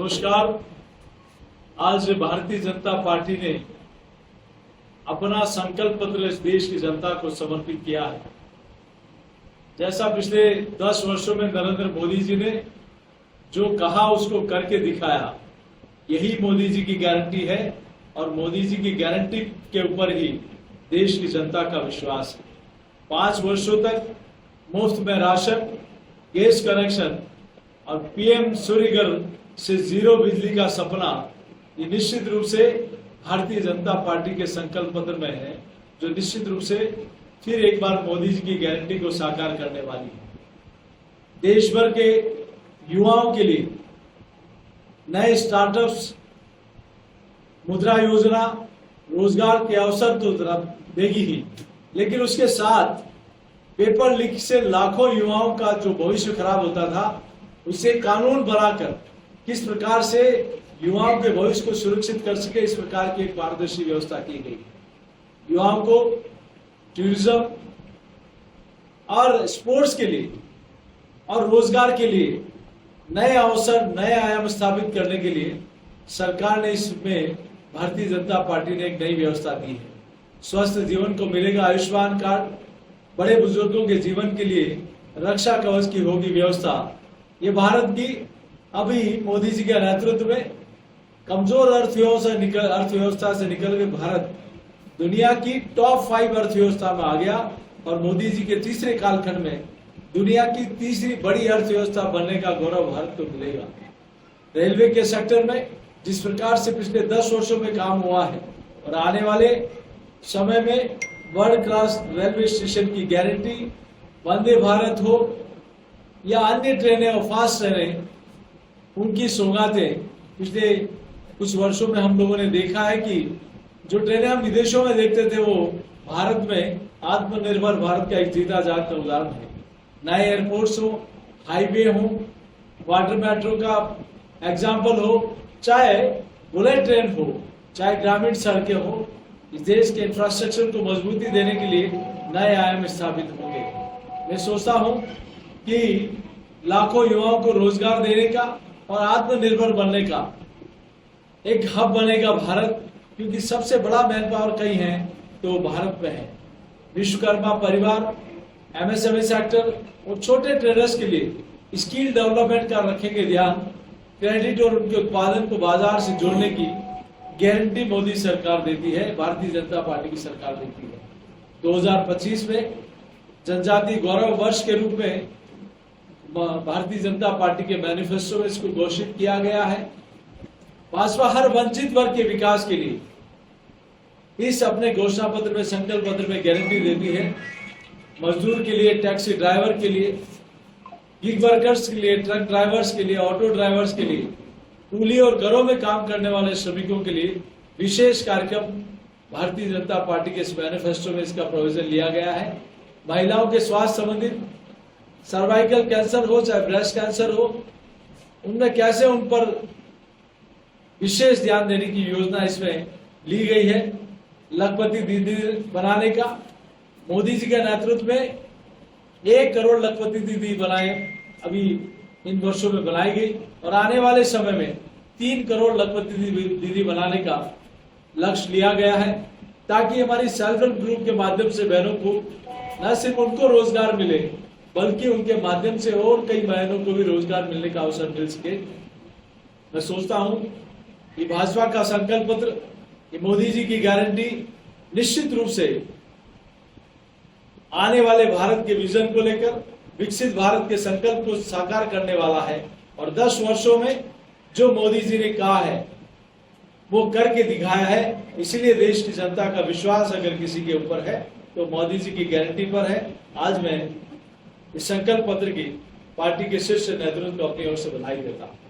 नमस्कार। आज भारतीय जनता पार्टी ने अपना संकल्प पत्र इस देश की जनता को समर्पित किया है। जैसा पिछले 10 वर्षों में नरेंद्र मोदी जी ने जो कहा उसको करके दिखाया, यही मोदी जी की गारंटी है और मोदी जी की गारंटी के ऊपर ही देश की जनता का विश्वास है। 5 वर्षों तक मुफ्त में राशन, गैस कनेक्शन और पीएम सूर्यघर से जीरो बिजली का सपना, ये निश्चित रूप से भारतीय जनता पार्टी के संकल्प पत्र में है, जो निश्चित रूप से फिर एक बार मोदी जी की गारंटी को साकार करने वाली है। देश भर के युवाओं के लिए नए स्टार्टअप्स, मुद्रा योजना, रोजगार के अवसर तो देगी ही, लेकिन उसके साथ पेपर लीक से लाखों युवाओं का जो भविष्य खराब होता था, उसे कानून बनाकर किस प्रकार से युवाओं के भविष्य को सुरक्षित कर सके, इस प्रकार की एक पारदर्शी व्यवस्था की गई। युवाओं को टूरिज्म और स्पोर्ट्स के लिए और रोजगार के लिए नए अवसर, नए आयाम स्थापित करने के लिए सरकार ने इसमें भारतीय जनता पार्टी ने एक नई व्यवस्था दी है। स्वस्थ जीवन को मिलेगा आयुष्मान कार्ड, बड़े बुजुर्गों के जीवन के लिए रक्षा कवच की होगी व्यवस्था। ये भारत की अभी मोदी जी के नेतृत्व में कमजोर अर्थव्यवस्था से निकल के भारत दुनिया की टॉप 5 अर्थव्यवस्था में आ गया और मोदी जी के तीसरे कालखंड में दुनिया की तीसरी बड़ी अर्थव्यवस्था बनने का गौरव भारत को मिलेगा। रेलवे के सेक्टर में जिस प्रकार से पिछले 10 वर्षों में काम हुआ है और आने वाले समय में वर्ल्ड क्लास रेलवे स्टेशन की गारंटी, वंदे भारत हो या अन्य ट्रेनें और फास्ट ट्रेनें, उनकी सौगातें पिछले कुछ वर्षों में हम लोगों ने देखा है कि जो ट्रेनें हम विदेशों में देखते थे वो भारत में आत्मनिर्भर भारत का एक जीता जागता उदाहरण है। नए एयरपोर्ट्स हो, हाईवे हो, वाटर मेट्रो का एग्जाम्पल हो, चाहे बुलेट ट्रेन हो, चाहे ग्रामीण सड़कें हो, इस देश के इंफ्रास्ट्रक्चर को मजबूती देने के लिए नए आयाम स्थापित होंगे। मैं सोचता हूं कि लाखों युवाओं को रोजगार देने का और आत्मनिर्भर बनने का एक हब बनेगा भारत, क्योंकि सबसे बड़ा मैन पावर कहीं है तो भारत में है। विश्वकर्मा परिवार, एमएसएमई सेक्टर और छोटे ट्रेडर्स के लिए स्किल डेवलपमेंट का रखेंगे ध्यान। क्रेडिट और उनके उत्पादन को बाजार से जोड़ने की गारंटी मोदी सरकार देती है, भारतीय जनता पार्टी की सरकार देती है। 2025 में जनजाति गौरव वर्ष के रूप में भारतीय जनता पार्टी के मैनिफेस्टो में इसको घोषित किया गया है। भाजपा हर वंचित वर्ग के विकास के लिए इस अपने घोषणा पत्र में, संकल्प पत्र में गारंटी देती है। मजदूर के लिए, टैक्सी ड्राइवर के लिए, गिग वर्कर्स के लिए, ट्रक ड्राइवर्स के लिए, ऑटो ड्राइवर्स के लिए, कूली और घरों में काम करने वाले श्रमिकों के लिए विशेष कार्यक्रम भारतीय जनता पार्टी के इस मैनिफेस्टो में इसका प्रोविजन लिया गया है। महिलाओं के स्वास्थ्य संबंधित, सर्वाइकल कैंसर हो चाहे ब्रेस्ट कैंसर हो, उनमें कैसे उन पर विशेष ध्यान देने की योजना इसमें ली गई है। लखपति दीदी बनाने का मोदी जी के नेतृत्व में 1 करोड़ लखपति दीदी बनाए, अभी इन वर्षों में बनाई गई और आने वाले समय में 3 करोड़ लखपति दीदी बनाने का लक्ष्य लिया गया है, ताकि हमारी सेल्फ हेल्प ग्रुप के माध्यम से बहनों को न सिर्फ उनको रोजगार मिले, बल्कि उनके माध्यम से और कई बहनों को भी रोजगार मिलने का अवसर मिल सके। मैं सोचता हूं कि भाजपा का संकल्प पत्र, ये मोदी जी की गारंटी निश्चित रूप से आने वाले भारत के विजन को लेकर विकसित भारत के संकल्प को साकार करने वाला है और 10 वर्षों में जो मोदी जी ने कहा है वो करके दिखाया है। इसलिए देश की जनता का विश्वास अगर किसी के ऊपर है तो मोदी जी की गारंटी पर है। आज मैं इस संकल्प पत्र की पार्टी के शीर्ष नेतृत्व को अपनी ओर से बधाई देता हूं।